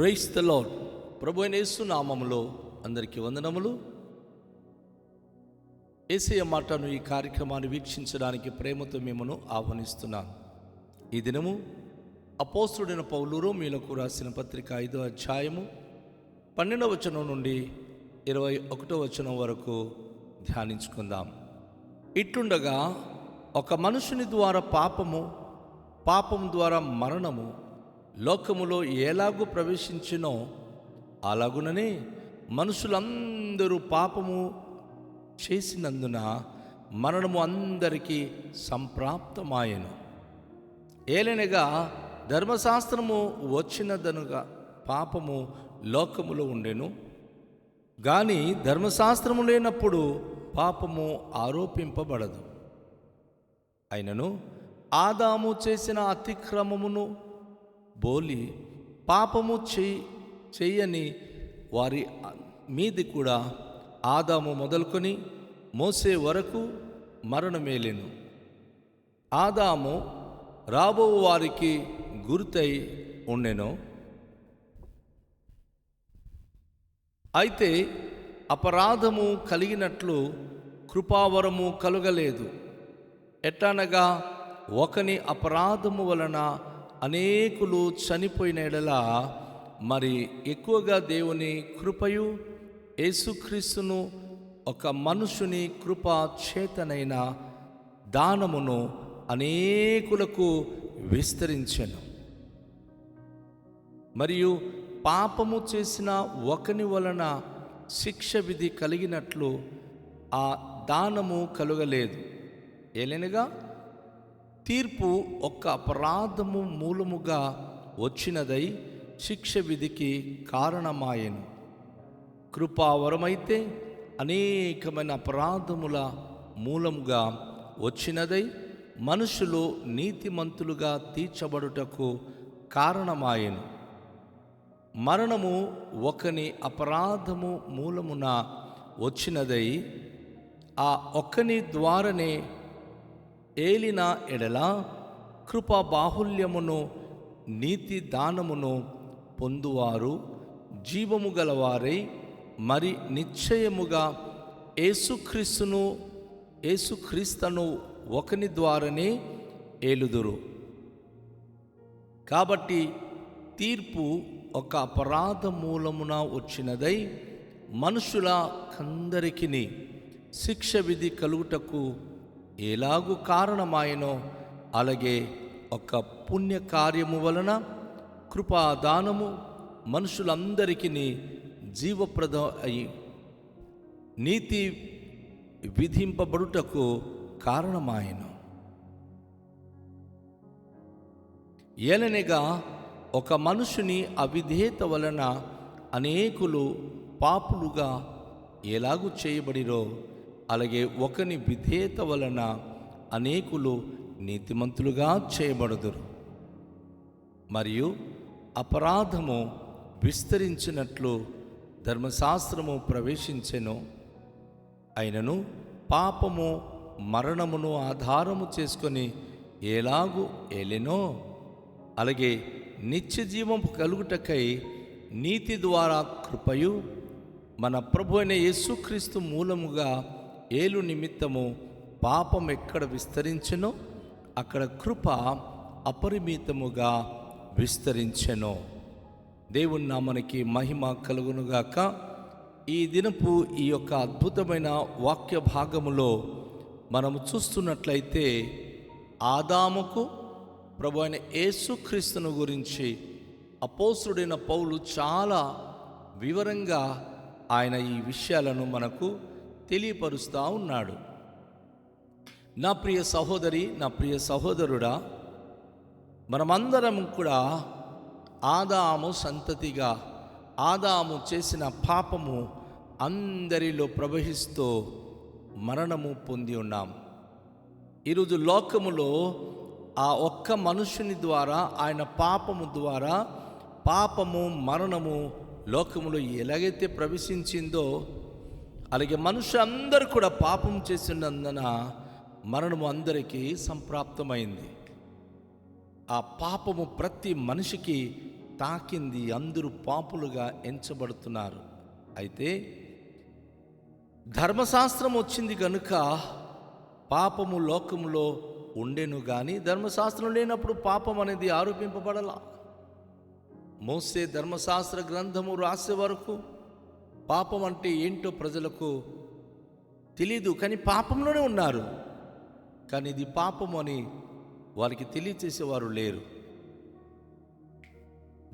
Praise the lord. ప్రభు అయిన యేసు నామములో అందరికీ వందనములు. యేసయ్య మాటను ఈ కార్యక్రమాన్ని వీక్షించడానికి ప్రేమతో మిమ్మను ఆహ్వానిస్తున్నాను. ఈ దినము అపోస్తలుడైన పౌలు రోమీయులకు రాసిన పత్రిక 5వ అధ్యాయము 12వ వచనం నుండి 21వ వచనం వరకు ధ్యానించుకుందాం. ఇట్లుండగా ఒక మనుషుని ద్వారా పాపము ద్వారా మరణము లోకములో ఎలాగూ ప్రవేశించినో అలాగుననే మనుషులందరూ పాపము చేసినందున మరణము అందరికీ సంప్రాప్తమాయెను. ఏలనగా ధర్మశాస్త్రము వచ్చినదనుగా పాపము లోకములో ఉండెను, కానీ ధర్మశాస్త్రము లేనప్పుడు పాపము ఆరోపింపబడదు. అయినను ఆదాము చేసిన అతిక్రమమును బోలి పాపము చెయ్యని వారి మీది కూడా ఆదాము మొదలుకొని మోసే వరకు మరణమేలెను. ఆదాము రాబో వారికి గుర్తై ఉండెను. అయితే అపరాధము కలిగినట్లు కృపావరము కలుగలేదు. ఎట్లనగా ఒకని అపరాధము వలన అనేకులు చనిపోయిన ఎడల మరి ఎక్కువగా దేవుని కృపయు యేసుక్రీస్తును ఒక మనుషుని కృపా చేతనైన దానమును అనేకులకు విస్తరించెను. మరియు పాపము చేసిన ఒకని వలన శిక్ష విధి కలిగినట్లు ఆ దానము కలుగలేదు. ఏలనగా తీర్పు ఒక్క అపరాధము మూలముగా వచ్చినదై శిక్ష విధికి కారణమాయెను. కృపావరమైతే అనేకమైన అపరాధముల మూలముగా వచ్చినదై మనుషులు నీతిమంతులుగా తీర్చబడుటకు కారణమాయెను. మరణము ఒకని అపరాధము మూలమున వచ్చినదై ఆ ఒక్కని ద్వారానే ఏలిన ఎడల కృపా బాహుల్యమును నీతి దానమును పొందువారు జీవము గలవారై మరి నిశ్చయముగా యేసుక్రీస్తును ఒకని ద్వారానే ఏలుదురు. కాబట్టి తీర్పు ఒక అపరాధ మూలమున వచ్చినదై మనుషుల కందరికిని శిక్ష విధి కలుగుటకు ఎలాగు కారణమాయనో అలాగే ఒక పుణ్యకార్యము వలన కృపాదానము మనుషులందరికీ జీవప్రదం అయి నీతి విధింపబడుటకు కారణమాయను. ఏలనగా ఒక మనుషుని అవిధేయత వలన అనేకులు పాపులుగా ఎలాగూ చేయబడిరో అలాగే ఒకని విధేయత వలన అనేకులు నీతిమంతులుగా చేయబడుదురు. మరియు అపరాధము విస్తరించినట్లు ధర్మశాస్త్రము ప్రవేశించెను. అయినను పాపము మరణమును ఆధారము చేసుకొని ఎలాగూ ఏలెనో అలాగే నిత్యజీవము కలుగుటకై నీతి ద్వారా కృపయు మన ప్రభు అయిన యేసుక్రీస్తు మూలముగా ఏలు నిమిత్తము పాపం ఎక్కడ విస్తరించెనో అక్కడ కృప అపరిమితముగా విస్తరించెను. దేవుని నామమునకి మహిమ కలుగునుగాక. ఈ దినపు ఈ యొక్క అద్భుతమైన వాక్య భాగములో మనము చూస్తున్నట్లయితే ఆదాముకు ప్రభు అయిన యేసుక్రీస్తును గురించి అపోస్తలుడైన పౌలు చాలా వివరంగా ఆయన ఈ విషయాలను మనకు తెలియపరుస్తూ ఉన్నాడు. నా ప్రియ సహోదరి, నా ప్రియ సహోదరుడా, మనమందరం కూడా ఆదాము సంతతిగా ఆదాము చేసిన పాపము అందరిలో ప్రవహిస్తూ మరణము పొంది ఉన్నాం. ఈరోజు లోకములో ఆ ఒక్క మనుషుని ద్వారా ఆయన పాపము ద్వారా పాపము మరణము లోకములో ఎలాగైతే ప్రవేశించిందో అలాగే మనుషులందరూ కూడా పాపం చేసినందున మరణము అందరికీ సంప్రాప్తమైంది. ఆ పాపము ప్రతి మనిషికి తాకింది అందరూ పాపులుగా ఎంచబడుతున్నారు. అయితే ధర్మశాస్త్రం వచ్చింది కనుక పాపము లోకములో ఉండెను కానీ ధర్మశాస్త్రం లేనప్పుడు పాపం అనేది ఆరోపింపబడలా. మోసే ధర్మశాస్త్ర గ్రంథము రాసే వరకు పాపం అంటే ఏంటో ప్రజలకు తెలీదు, కానీ పాపంలోనే ఉన్నారు. కానీ ఇది పాపం అని వారికి తెలియచేసేవారు లేరు.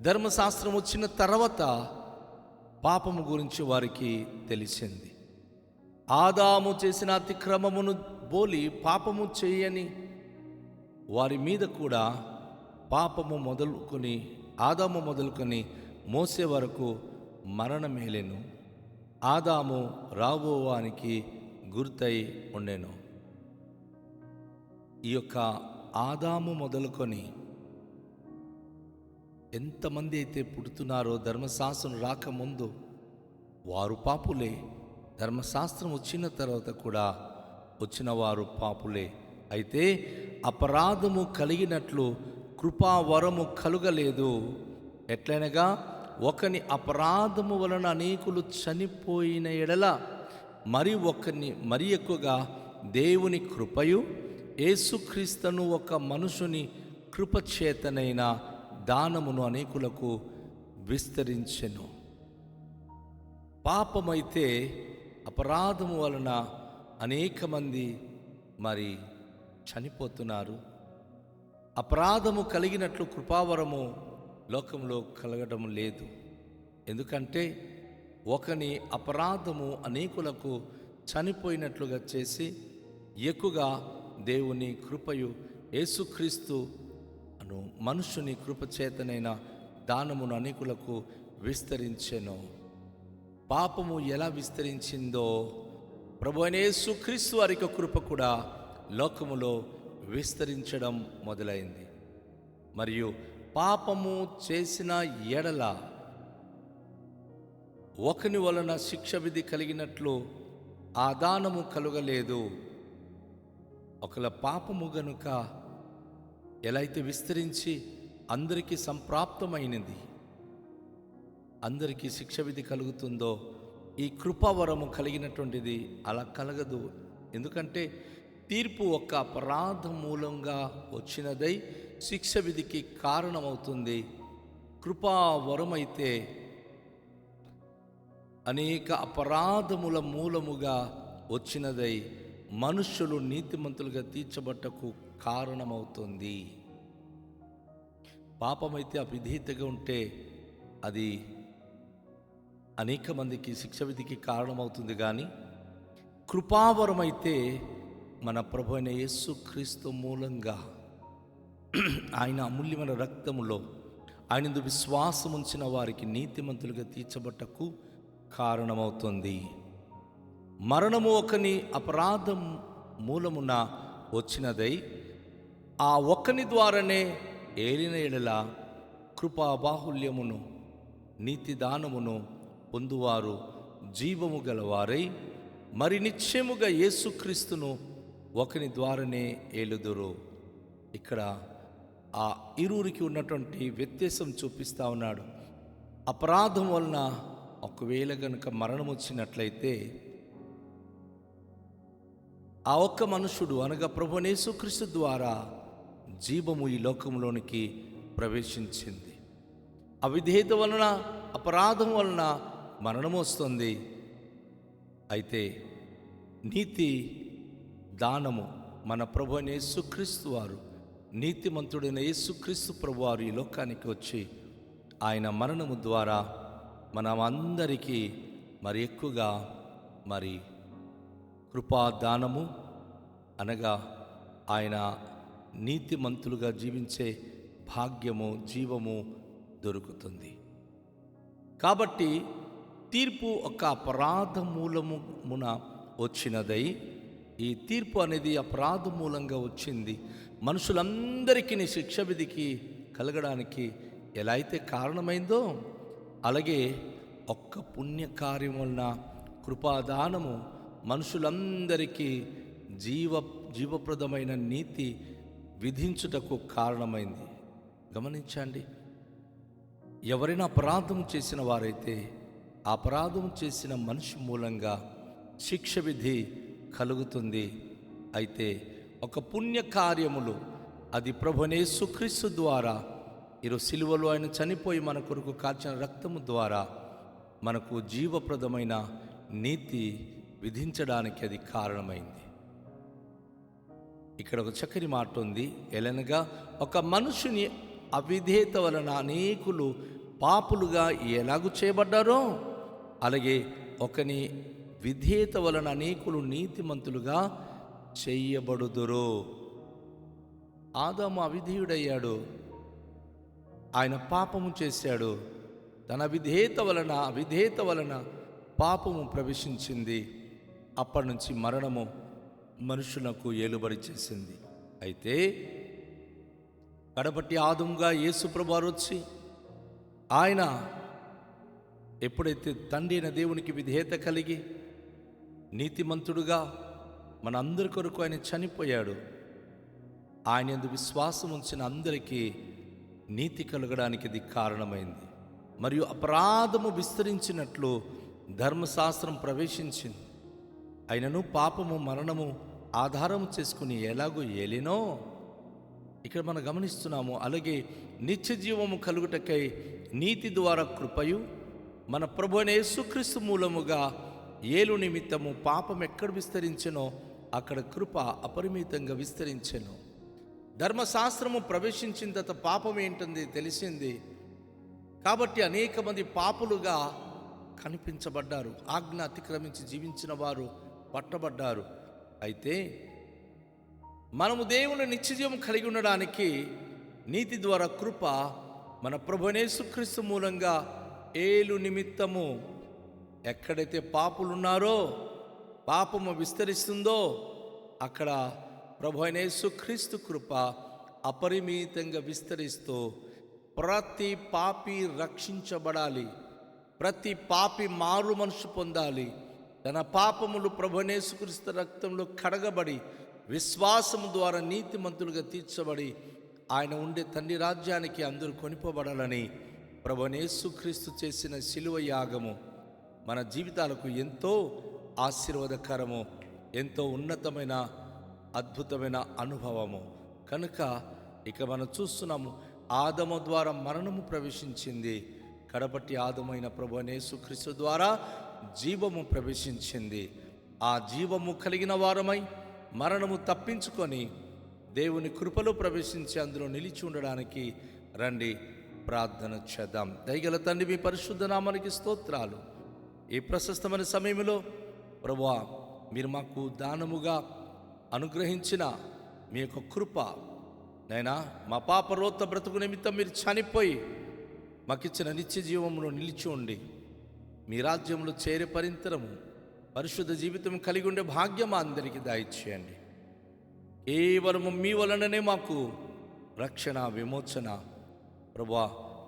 ధర్మశాస్త్రం వచ్చిన తర్వాత పాపము గురించి వారికి తెలిసింది. ఆదాము చేసిన అతిక్రమమును బోలి పాపము చేయని వారి మీద కూడా పాపము మొదలుకొని ఆదాము మొదలుకొని మోసే వరకు మరణమేలెను. ఆదాము రాబోవానికి గుర్తై ఉండెను. ఈ యొక్క ఆదాము మొదలుకొని ఎంతమంది అయితే పుడుతున్నారో ధర్మశాస్త్రం రాకముందు వారు పాపులే, ధర్మశాస్త్రం వచ్చిన తర్వాత కూడా వచ్చిన వారు పాపులే. అయితే అపరాధము కలిగినట్లు కృపావరము కలుగలేదు. ఎట్లనగా ఒకని అపరాధము వలన అనేకులు చనిపోయిన ఎడల మరి ఎక్కువగా దేవుని కృపయు యేసుక్రీస్తును ఒక మనుషుని కృపచేతనైన దానమును అనేకులకు విస్తరించెను. పాపమైతే అపరాధము వలన అనేక మంది మరి చనిపోతున్నారు. అపరాధము కలిగినట్లు కృపావరము లోకంలో కలగడం లేదు. ఎందుకంటే ఒకని అపరాధము అనేకులకు చనిపోయినట్లుగా చేసి ఎక్కువగా దేవుని కృపయు యేసుక్రీస్తు అను మనుషుని కృపచేతనైన దానమును అనేకులకు విస్తరించెను. పాపము ఎలా విస్తరించిందో ప్రభువైన యేసుక్రీస్తు వారి యొక్క కృప కూడా లోకములో విస్తరించడం మొదలైంది. మరియు పాపము చేసిన ఎడల ఒకని వలన శిక్ష విధి కలిగినట్లు ఆ దానము కలుగలేదు. ఒకల పాపము గనుక ఎలా అయితే విస్తరించి అందరికీ సంప్రాప్తమైనది, అందరికీ శిక్ష విధి కలుగుతుందో ఈ కృపావరము కలిగినటువంటిది అలా కలగదు. ఎందుకంటే తీర్పు ఒక అపరాధ మూలంగా వచ్చినదై శిక్ష విధికి కారణమవుతుంది. కృపావరం అయితే అనేక అపరాధముల మూలముగా వచ్చినదై మనుష్యులు నీతిమంతులుగా తీర్చబట్టకు కారణమవుతుంది. పాపమైతే అవిధేయతగా ఉంటే అది అనేక మందికి శిక్ష విధికి కారణమవుతుంది. కానీ కృపావరమైతే మన ప్రభు అయిన యేసుక్రీస్తు మూలంగా ఆయన అమూల్యమైన రక్తములో ఆయనందు విశ్వాసం ఉంచిన వారికి నీతిమంతులుగా తీర్చబట్టకు కారణమవుతుంది. మరణము ఒకని అపరాధం మూలమున వచ్చినదై ఆ ఒక్కని ద్వారానే ఏలిన ఎడల కృపా బాహుల్యమును నీతి దానమును పొందువారు జీవము గలవారై మరి నిశ్చయముగా యేసుక్రీస్తును ఒకని ద్వారానే ఏలుదురు. ఇక్కడ ఆ ఇరువురికి ఉన్నటువంటి వ్యత్యాసం చూపిస్తూ ఉన్నాడు. అపరాధం వలన ఒకవేళ గనుక మరణం వచ్చినట్లయితే ఆ ఒక్క మనుషుడు అనగా ప్రభువైన యేసుక్రీస్తు ద్వారా జీవము ఈ లోకంలోనికి ప్రవేశించింది. అవిధేయత వలన అపరాధం వలన మరణము వస్తుంది. అయితే నీతి దానము మన ప్రభువైన యేసుక్రీస్తు వారు నీతిమంతుడైన యేసుక్రీస్తు ప్రభు వారు ఈ లోకానికి వచ్చి ఆయన మరణము ద్వారా మనం అందరికీ మరి ఎక్కువగా మరి కృపాదానము అనగా ఆయన నీతిమంతులుగా జీవించే భాగ్యము జీవము దొరుకుతుంది. కాబట్టి తీర్పు ఒక అపరాధ మూలమున వచ్చినదై ఈ తీర్పు అనేది అపరాధ మూలంగా వచ్చింది. మనుషులందరికీ శిక్ష విధికి కలగడానికి ఎలా అయితే కారణమైందో అలాగే ఒక్క పుణ్యకార్యం వలన కృపాదానము మనుషులందరికీ జీవప్రదమైన నీతి విధించుటకు కారణమైంది. గమనించండి, ఎవరైనా అపరాధం చేసిన వారైతే ఆ అపరాధం చేసిన మనిషి మూలంగా శిక్ష విధి కలుగుతుంది. అయితే ఒక పుణ్య కార్యములు, అది ప్రభువైన యేసుక్రీస్తు ద్వారా, ఈరోజు సిలువలో ఆయన చనిపోయి మన కొరకు కాచిన రక్తము ద్వారా మనకు జీవప్రదమైన నీతి విధించడానికి అది కారణమైంది. ఇక్కడ ఒక చక్కని మాట ఉంది. ఎలనగా ఒక మనుషుని అవిధేయత వలన అనేకులు పాపులుగా ఎలాగూ చేయబడ్డారో, అలాగే ఒకని విధేయత వలన అనేకులు నీతిమంతులుగా చెయ్యబడుదురు. ఆదాము అవిధేయుడయ్యాడు, ఆయన పాపము చేశాడు. తన అవిధేయత వలన పాపము ప్రవేశించింది. అప్పటి నుంచి మరణము మనుషులకు ఏలుబడి చేసింది. అయితే కడపటి ఆదముగా యేసుప్రభు వారు వచ్చి, ఆయన ఎప్పుడైతే తండ్రి అయిన దేవునికి విధేయత కలిగి నీతిమంతుడుగా మన అందరి కొరకు ఆయన చనిపోయాడు, ఆయన యందు విశ్వాసం ఉంచిన అందరికీ నీతి కలగడానికి ఇది కారణమైంది. మరియు అపరాధము విస్తరించినట్లు ధర్మశాస్త్రం ప్రవేశించింది. అయినను పాపము మరణము ఆధారం చేసుకుని ఎలాగో ఏలినో ఇక్కడ మనం గమనిస్తున్నాము. అలాగే నిత్య జీవము కలుగుటకై నీతి ద్వారా కృపయు మన ప్రభువైన యేసుక్రీస్తు మూలముగా ఏలు నిమిత్తము పాపం ఎక్కడ విస్తరించెనో అక్కడ కృప అపరిమితంగా విస్తరించెను. ధర్మశాస్త్రము ప్రవేశించిన తర్వాత పాపం ఏంటుంది తెలిసింది. కాబట్టి అనేక మంది పాపులుగా కనిపించబడ్డారు. ఆజ్ఞ అతిక్రమించి జీవించిన వారు పట్టబడ్డారు. అయితే మనము దేవుని నిత్యజీవం కలిగి ఉండడానికి నీతి ద్వారా కృప మన ప్రభువైన యేసుక్రీస్తు మూలంగా ఏలు నిమిత్తము ఎక్కడైతే పాపులున్నారో, పాపము విస్తరిస్తుందో అక్కడ ప్రభువైన యేసుక్రీస్తు కృప అపరిమితంగా విస్తరిస్తూ ప్రతి పాపి రక్షించబడాలి, ప్రతి పాపి మారు మనసు పొందాలి, తన పాపములు ప్రభువైన యేసుక్రీస్తు రక్తంలో కడగబడి విశ్వాసము ద్వారా నీతిమంతులుగా తీర్చబడి ఆయన ఉండే తండ్రి రాజ్యానికి అందరూ కొనిపోబడాలని ప్రభువైన యేసుక్రీస్తు చేసిన శిలువ యాగము మన జీవితాలకు ఎంతో ఆశీర్వాదకరము, ఎంతో ఉన్నతమైన అద్భుతమైన అనుభవము. కనుక ఇక మనం చూస్తున్నాము, ఆదము ద్వారా మరణము ప్రవేశించింది, కడపటి ఆదమైన ప్రభువైన యేసుక్రీస్తు ద్వారా జీవము ప్రవేశించింది. ఆ జీవము కలిగిన వారమై మరణము తప్పించుకొని దేవుని కృపలో ప్రవేశించి అందులో నిలిచి ఉండడానికి రండి, ప్రార్థన చేద్దాం. దయగల తండ్రి, మీ పరిశుద్ధ నామానికి స్తోత్రాలు. ఈ ప్రశస్తమైన సమయంలో ప్రభువా, మీరు మాకు దానముగా అనుగ్రహించిన మీ యొక్క కృప నైనా, మా పాపరోత బ్రతుకు నిమిత్తం మీరు చనిపోయి మాకిచ్చిన నిత్య జీవంలో నిలిచి ఉండి మీ రాజ్యంలో చేరే పరింతరము పరిశుద్ధ జీవితం కలిగి ఉండే భాగ్యం అందరికీ దయచేయండి. కేవలము మీ వలననే మాకు రక్షణ, విమోచన ప్రభువా,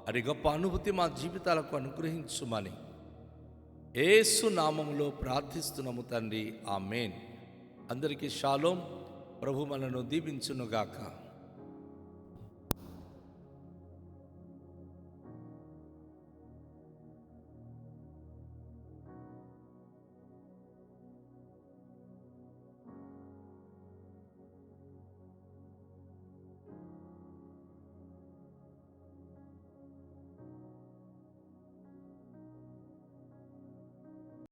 అది గొప్ప అనుభూతి మా జీవితాలకు అనుగ్రహించుమని యేసు నామములో ప్రార్థిస్తున్నాము తండ్రి, ఆమేన్. అందరికీ షాలోం. ప్రభు మనను దీవించునుగాక.